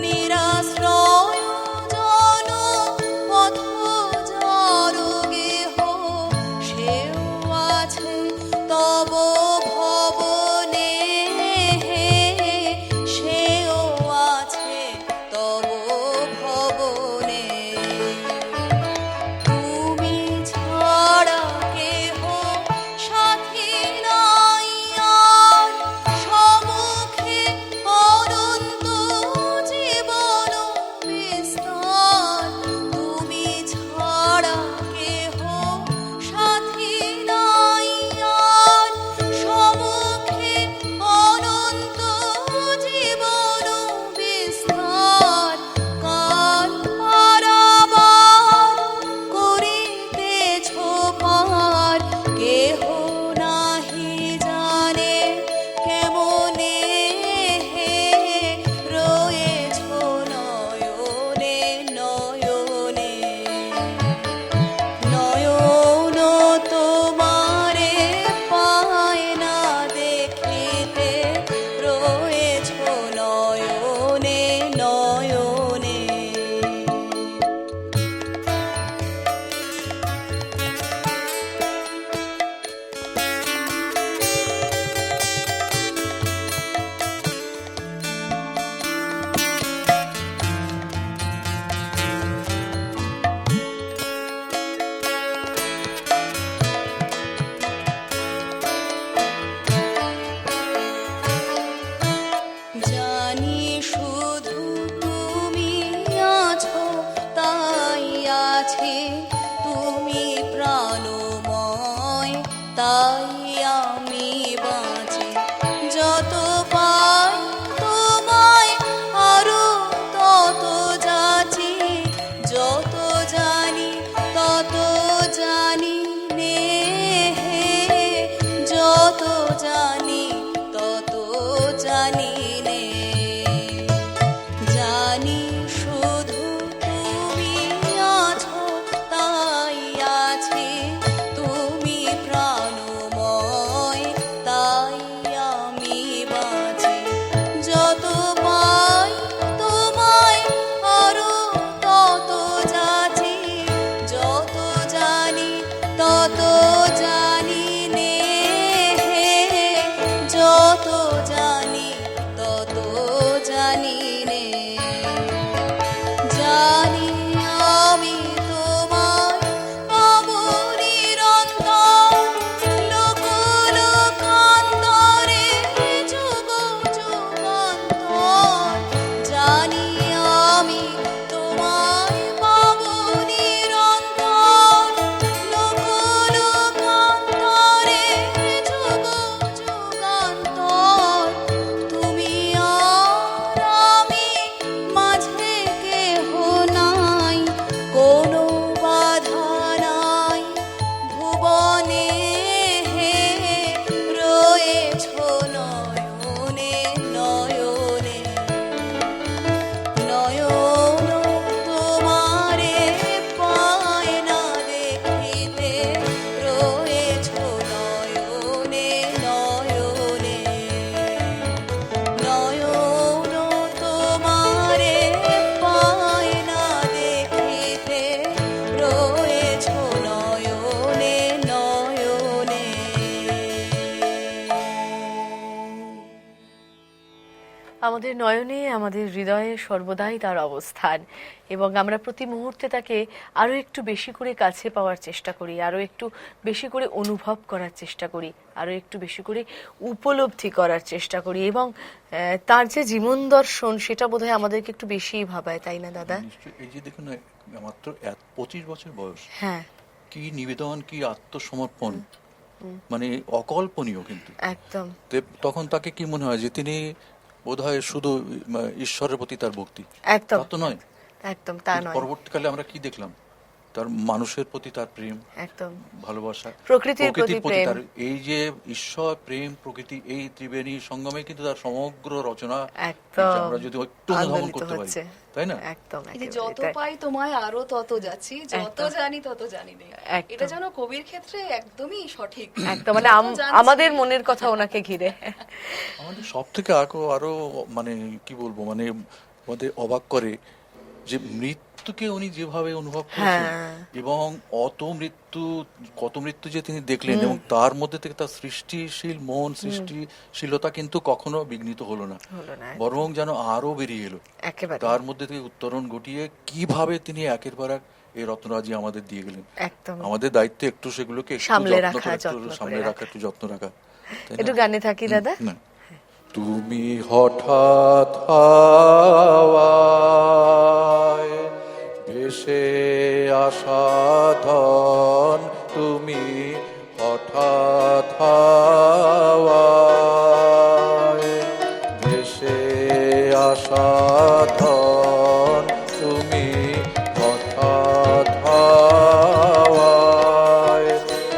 [SPEAKER 3] নিরাশ্রয় জন পথ জড় গেহ সেও আছে তব ভবনে সেও আছে তব ভবনে তুমি ছাড়া কেহ সাথী নাই আর সমুখে অনন্ত জীবন বিস্তার তুমি ছাড়া কেহ সাথী নাই আর সমুখে অনন্ত জীবন বিস্তার কাল পারাবার করিতেছ পার কেহ নাহি জানে কেমনে রয়েছ নয়নে নয়নে নয়ন তোমারে পায় না দেখিতে রয়েছ নয়নে নয়নে জানি শুধু তুমি আছো তাই আছি তুমি প্রাণময় তাই আমি বাঁচি যত পাই তোমায় আরো তত যাচি যত জানি তত জানি নে যত জানি তত জানি নে জানি শুধু তুমি আছো তাই আছি তুমি প্রাণময় তাই আমি বাঁচি যত পাই তোমায় আরো তত যাচি যত জানি তত জানি নে যত জানি তত জানি নে জানি আমি তোমায় পাব নিরন্তর লোক লোকান্তরে যুগ যুগান্তর জানি আমি তোমায় পাব নিরন্তর লোক লোকান্তরে যুগ যুগান্তর তুমি আর আমি মাঝে কেহ নাই কোনো বাধা নাই ভুবনে রয়েছ নয়নে নয়নে নয়ন তোমারে পায় না দেখিতে রয়েছ নয়নে নয়নে নয়ন তোমারে পায় না দেখিতে রয়েছ নয়নে নয়নে
[SPEAKER 1] আমাদের নয়নে আমাদের হৃদয়ে সর্বদাই তার অবস্থান এবং আমরা প্রতি মুহূর্তে তাকে আরো একটু বেশি করে কাছে পাওয়ার চেষ্টা করি আরো একটু বেশি করে অনুভব করার চেষ্টা করি আরো একটু বেশি করে উপলব্ধি করার চেষ্টা করি এবং তার যে জীবন দর্শন সেটা বোধহয় আমাদেরকে একটু বেশিই ভাবায় তাই না দাদা
[SPEAKER 2] নিশ্চয়ই। এই যে দেখুন না, মাত্র 25 বছর বয়স,
[SPEAKER 1] হ্যাঁ
[SPEAKER 2] কি নিবেদন, কি আত্মসমর্পণ, মানে অকল্পনীয়। কিন্তু
[SPEAKER 1] একদম
[SPEAKER 2] তখন তাকে কি মনে হয় যে তিনি বোধহয় শুধু ঈশ্বরের প্রতি তার ভক্তি,
[SPEAKER 1] একদম
[SPEAKER 2] তা তো নয়।
[SPEAKER 1] একদম তা নয়
[SPEAKER 2] পরবর্তীকালে আমরা কি দেখলাম, তার মানুষের প্রতি তার প্রেম,
[SPEAKER 1] একদম
[SPEAKER 2] ভালোবাসা,
[SPEAKER 1] প্রকৃতির প্রতি প্রেম।
[SPEAKER 2] তার এই যে ঈশ্বর, প্রেম, প্রকৃতি, এই ত্রিবেণী সঙ্গমে কিন্তু তার সমগ্র রচনা
[SPEAKER 1] একদম
[SPEAKER 2] আমরা যদি একটু অনুধাবন
[SPEAKER 1] আন্দোলিত
[SPEAKER 2] করতে পারি,
[SPEAKER 1] হচ্ছে।
[SPEAKER 2] তাই না?
[SPEAKER 1] একদম
[SPEAKER 3] এই যে
[SPEAKER 1] একেবারে
[SPEAKER 3] যত
[SPEAKER 1] তাই।
[SPEAKER 3] পাই তোমায় আরো তত যাচ্ছি, যত
[SPEAKER 1] একদম।
[SPEAKER 3] জানি তত জানি নেই।
[SPEAKER 1] একদম।
[SPEAKER 3] এটা যেন কবির ক্ষেত্রে একদমই সঠিক।
[SPEAKER 1] একদম মানে
[SPEAKER 3] যত জানছি-
[SPEAKER 1] আমাদের মনের কথা ওনাকে ঘিরে।
[SPEAKER 2] আমাদের সব থেকে আরো মানে কি বলবো, মানে আমাদের অবাক করে যে মৃত্যুকে উনি যেভাবে অনুভব করেছেন,
[SPEAKER 1] হ্যাঁ।
[SPEAKER 2] এবং কত মৃত্যু যে তিনি দেখলেন, এবং তার মধ্যে থেকে তার সৃষ্টিশীল মন, সৃষ্টিশীলতা কিন্তু কখনো বিঘ্নিত হলো না,
[SPEAKER 1] হলো না,
[SPEAKER 2] বরং যেন আরো বেরিয়ে এলো।
[SPEAKER 1] একেবারে
[SPEAKER 2] তার মধ্যে থেকে উত্তরণ ঘটিয়ে কিভাবে তিনি একের পর এক এই রত্নরাজি আমাদের দিয়ে গেলেন।
[SPEAKER 1] একদম
[SPEAKER 2] আমাদের দায়িত্ব একটু সেগুলোকে একটু
[SPEAKER 1] সামলে
[SPEAKER 2] যত্ন
[SPEAKER 1] রাখা,
[SPEAKER 2] করে, একটু
[SPEAKER 1] যত্ন করে
[SPEAKER 2] সামলে
[SPEAKER 1] রাখা।
[SPEAKER 2] রাখা, একটু যত্ন রাখা, তাই না?
[SPEAKER 1] একটু গানে থাকি দাদা।
[SPEAKER 2] না। তুমি হঠাৎ হাওয়ায় ভেসে আসা ধন, তুমি হঠাৎ হাওয়ায় ভেসে আসা ধন, তুমি হঠাৎ হাওয়ায়,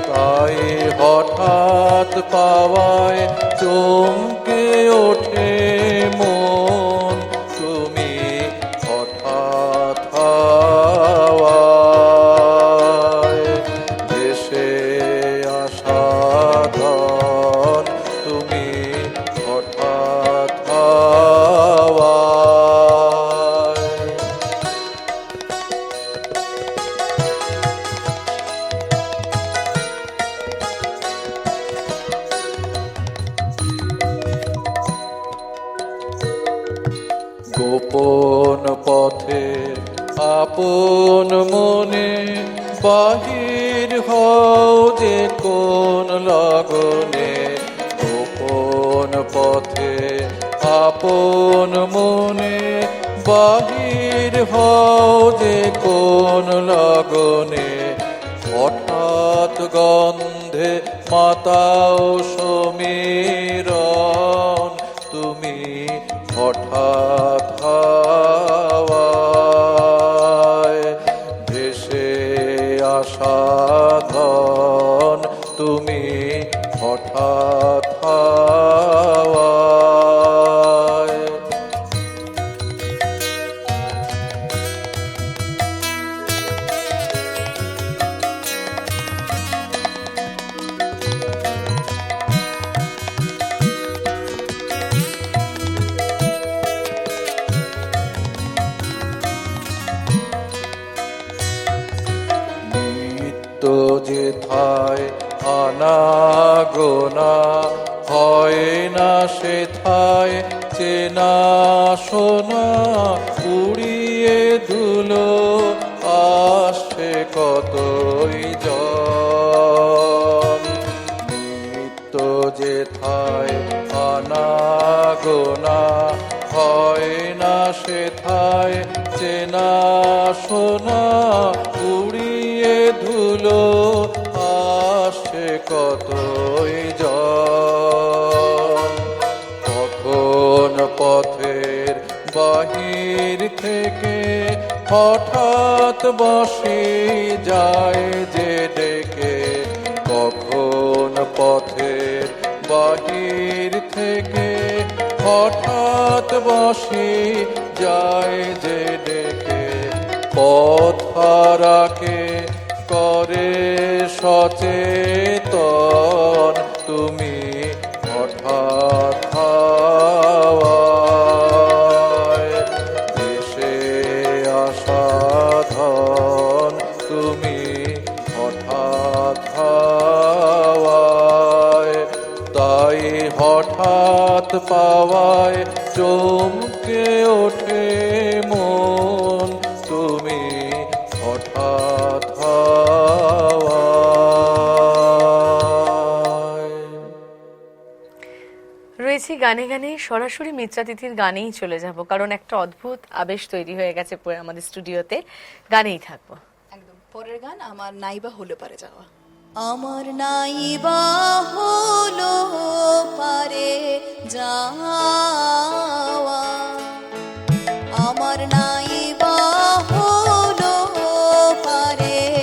[SPEAKER 2] তাই হঠাৎ পাওয়ায় চমকে ওঠে মন, তুমি হঠাৎ হাওয়ায় ভেসে আসা ধন, তুমি হঠাৎ হাওয়ায়। গোপন পথে আপন মনে বাহির হও যে কোন লগনে, গোপন পথে আপন মনে বাহির হও যে কোন লগনে, হঠাৎ গন্ধে মাতাও সমীরণ, তুমি হঠাৎ হাওয়ায় ভেসে আসা ধন, তুমি হঠাৎ হাওয়ায়। নিত্য যেথায় আনাগোনা, হয় না সেথায় চেনা শোনা, উড়িয়ে ধুলো আসছে কতই জন, নিত্য যেথায় আনাগোনা, হয় না সেথায় চেনা শোনা, উড়িয়ে ধুলো আসছে কতই জন, কখন পথের বাহির থেকে হঠাৎ বসে যায় যে ডেকে, কখন পথের বাহির থেকে হঠাৎ বসে যায় যে ডেকে, পথ হারাকে করে সচেতন, তুমি হঠাৎ হাওয়ায় ভেসে আসা ধন, তুমি হঠাৎ হাওয়ায়, তাই হঠাৎ পাওয়ায় চমকে ওঠে মন, তুমি হঠাৎ হাওয়ায়।
[SPEAKER 1] রয়েছি গানে গানে, সরাসরি মিত্রাতিথির গানেই চলে যাব, কারণ একটা অদ্ভুত আবেশ তৈরি হয়ে গেছে আমাদের স্টুডিওতে। গানেই থাকবো।
[SPEAKER 3] একদম পরের গান আমার নাইবা হলো পারে যাওয়া। আমার নাইবা হলো পারে যাওয়া, আমার নাইবা হলো পারে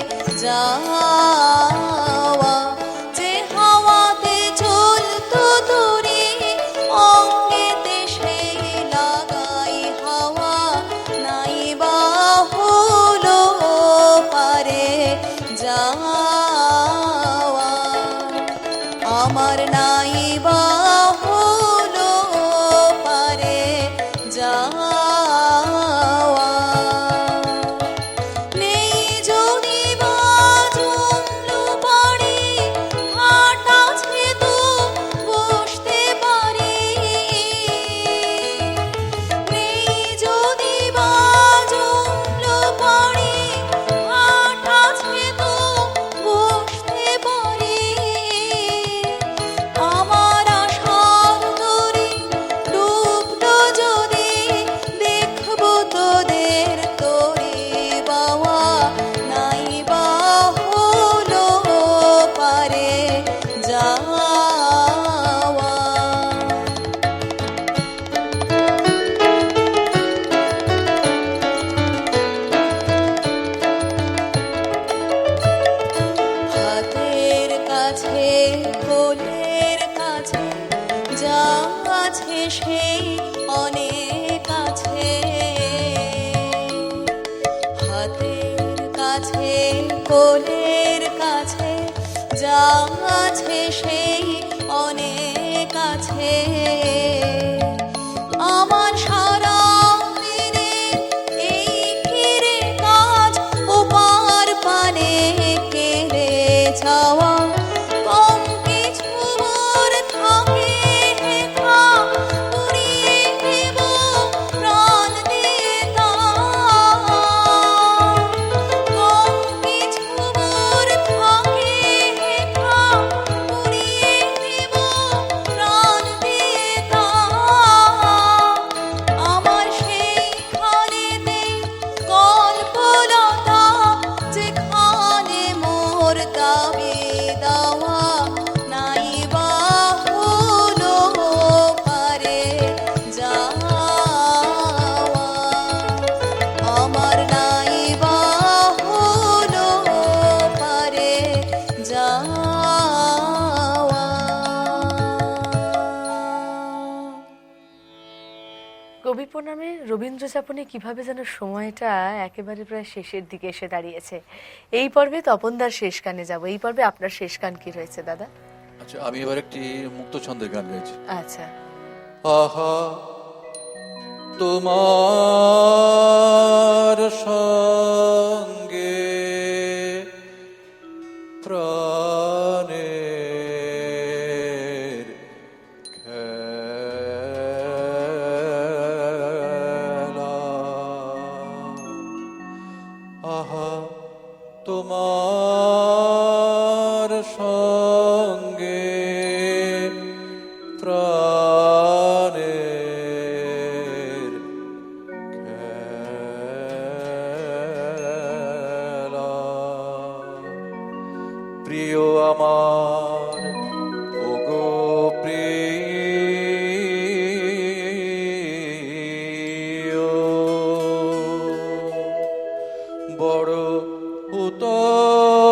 [SPEAKER 1] কবি প্রণামে রবীন্দ্র যাপনে কিভাবে যেন সময়টা একেবারে প্রায় শেষের দিকে এসে দাঁড়িয়েছে। এই পর্বে তপনদার শেষ গানে যাব। এই পর্বে আপনার শেষ গান কি রয়েছে দাদা?
[SPEAKER 2] আচ্ছা, আমি এবার একটি মুক্ত ছন্দের গান গাইছি।
[SPEAKER 1] আচ্ছা,
[SPEAKER 2] আহা তোমার সঙ্গে প্রাণের খেলা, আহা তোমার সঙ্গে প্রাণের খেলা, প্রিয় আমার ওগো প্রিয়, বড় উতলা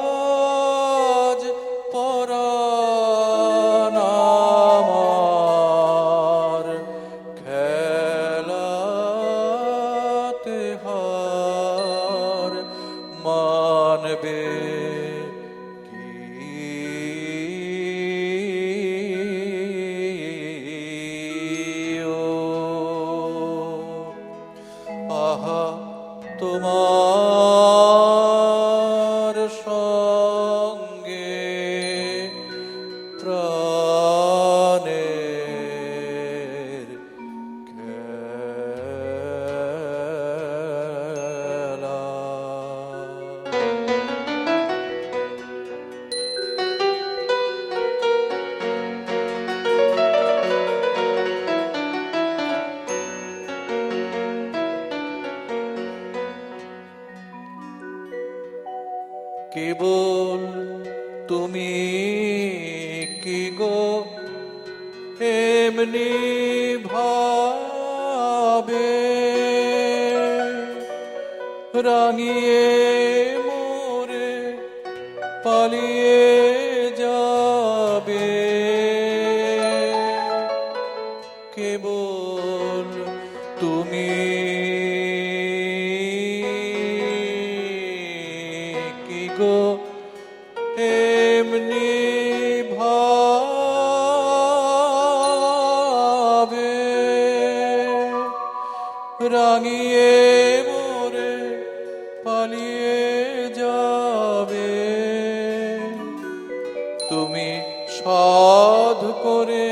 [SPEAKER 2] আজ পরাণ আমার, খেলাতে হার মানবে আহা তোমার সঙ্গে প্রাণের খেলা। কেবল তুমি কি গো এমনি ভাবে রাঙিয়ে মোরে পালিয়ে যাবে, কেবল তুমি কি গো এমনি ভাবে রাঙিয়ে মোরে পালিয়ে যাবে, তুমি সাধ করে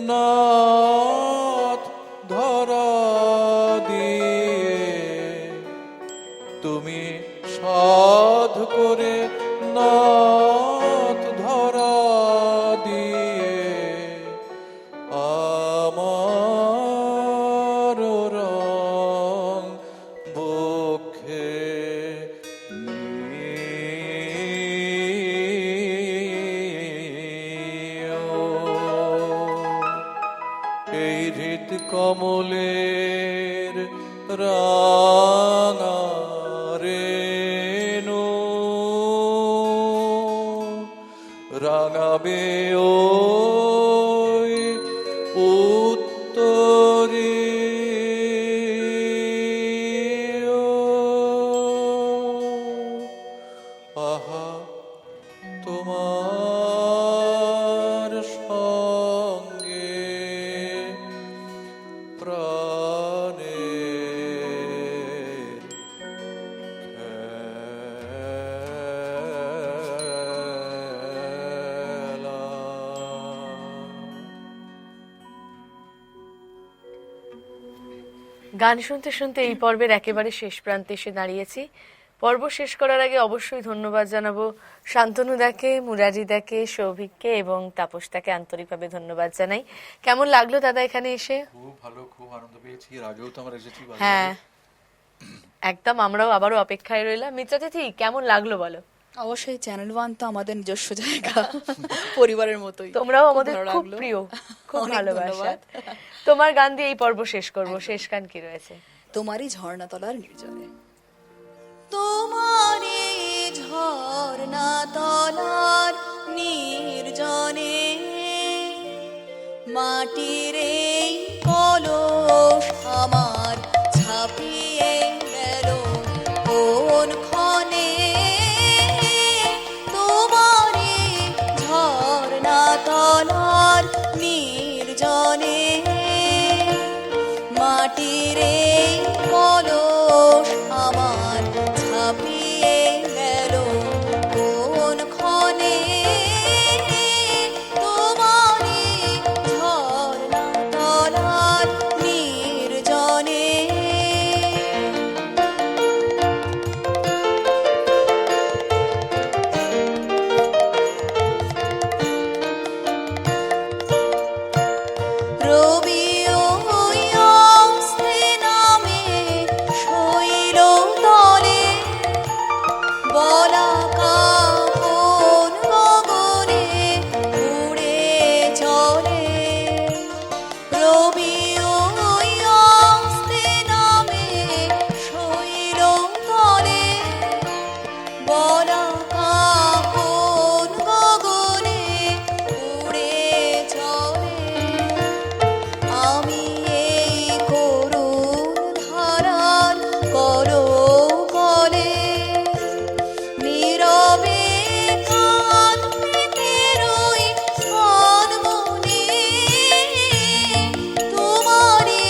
[SPEAKER 2] নাথ ধরা দিয়ে, তুমি সাধ করে নাথ ধরা দিয়ে আমার রং বক্ষে নিও। এই হৃদ কমলের রাঙা রেণু রাঙাবে ওই উত্তরীয়, আহা তোমার সঙ্গে প্রাণের খেলা।
[SPEAKER 1] গান শুনতে শুনতে এই পর্বের একেবারে শেষ প্রান্তে এসে দাঁড়িয়েছি। পর্ব শেষ করার আগে অবশ্যই ধন্যবাদ জানাবো শান্তনুদাকে, মুরারিদাকে, সৌভিককে এবং তাপসদাকে আন্তরিকভাবে ধন্যবাদ জানাই। কেমন লাগলো দাদা এখানে এসে?
[SPEAKER 2] খুব ভালো, খুব আনন্দ পেয়েছি। এর আগেও তো আমরা এসেছি।
[SPEAKER 1] হ্যাঁ, একদম, আমরাও আবারও অপেক্ষায় রইলাম। মিত্রা তিথি, কেমন লাগলো বলো?
[SPEAKER 3] অবশ্যই চ্যানেল ওয়ান তো আমাদের নিজস্ব জায়গা, পরিবারের মতোই।
[SPEAKER 1] তোমরাও
[SPEAKER 3] খুব
[SPEAKER 1] আমাদের
[SPEAKER 3] ভালো
[SPEAKER 1] খুব
[SPEAKER 3] লাগলো।
[SPEAKER 1] প্রিয়, খুব
[SPEAKER 3] অনেক
[SPEAKER 1] ভালোবাসা।
[SPEAKER 3] ধন্যবাদ।
[SPEAKER 1] তোমার গান দিয়ে এই পর্ব শেষ করব। শেষ গান কি রয়েছে?
[SPEAKER 3] তোমারই ঝর্ণাতলার নির্জনে। তোমারই ঝর্ণাতলার নির্জনে মাটির এই কলস আমার ছাপিয়ে গেল কোন ক্ষণে, তোমারে ঝর্ণা তলার নির্জনে। মাটির এই কলস আমার ছাপিয়ে গেল কোন ক্ষণে, তোমারে ঝর্ণা তলার নির্জনে। রবি ওই অস্তে নামে শৈল তলে, বলাকা কোন গগনে উড়ে চলে। রবি ওই অস্তে নামে শৈল তলে, বলাকা কোন গগনে উড়ে চলে। আমি এই করুণ ধারার কলকলে নীরবে কান পেতে রই অনমনে, তোমারে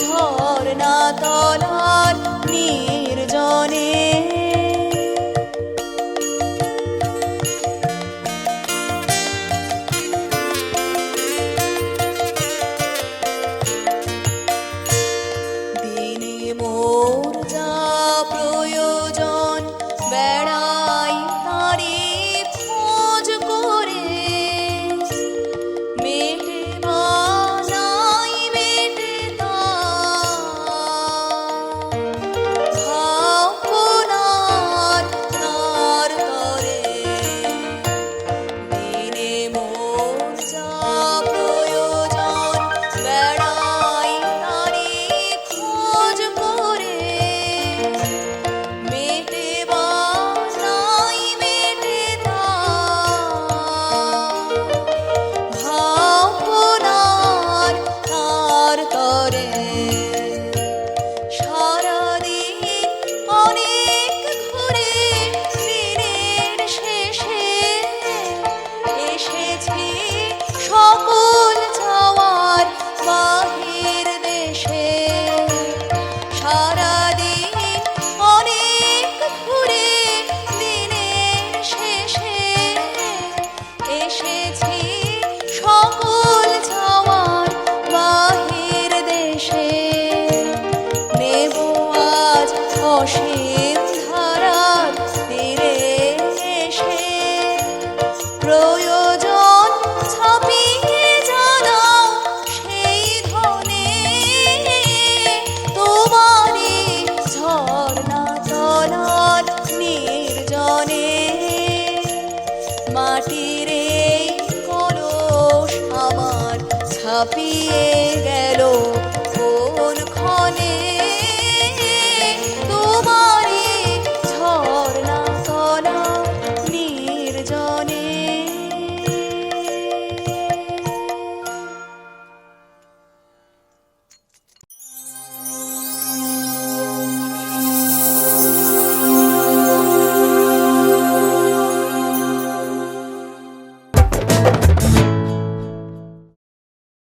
[SPEAKER 3] ঝর্ণা তলার নির্জনে। দিনে মোর যা প্রয়োজন বেড়াই তারি খোঁজ করে, মেটে বা নাই মেটে ভাবনার তার তরে। দিনে মোর যা প্রয়োজন বেড়াই তারি খোঁজ করে, মেটে বা নাই মেটে ভাবনার তার তরে। সারাদিন অনেক ঘুরে দিনের শেষে এসেছি সকল যাওয়ার বাহির দেশে। সারাদিন অনেক ঘুরে দিনের শেষে এসেছি সকল যাওয়ার বাহির দেশে। নেব আজ অসীম ধারার তীরে এসে, প্রয়োজন ছাপিয়ে জানাও সেই ধনে, তোমারি ঝর্ণা তলার নির্জনে। মাটির এই কলস আমার ছাপিয়ে গেল কোন ক্ষণে,